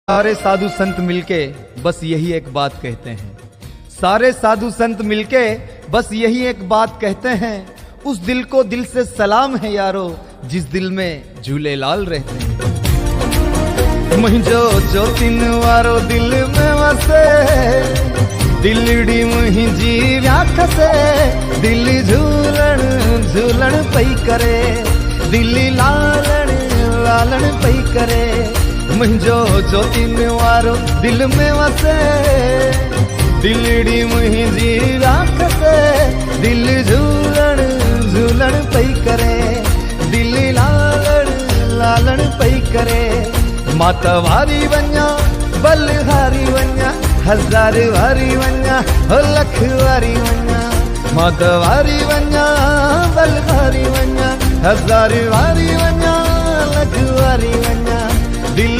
सारे साधु संत मिलके बस यही एक बात कहते हैं, सारे साधु संत मिलके बस यही एक बात कहते हैं, उस दिल को दिल से सलाम है यारो जिस दिल में झूलेलाल रहते हैं। मुझो जो तीन वारो दिल में वसे, दिलड़ी मुझी व्याख से, दिल झूलन झूलन पई करे, दिल लालन लालन पई करे। मुझो जो तीन वारो दिल में वसे, दिलड़ी मुझी राख से, दिल झूलन झूलन पई करे, दिल लालन लालन पई करे। माता वारी वन्या बलहारी वन्या, हजार वारी वन्या हो लख वारी वन्या, माता वारी वन्या बलहारी वन्या, हजार वारी वन्या लख वारी वन्या, दिल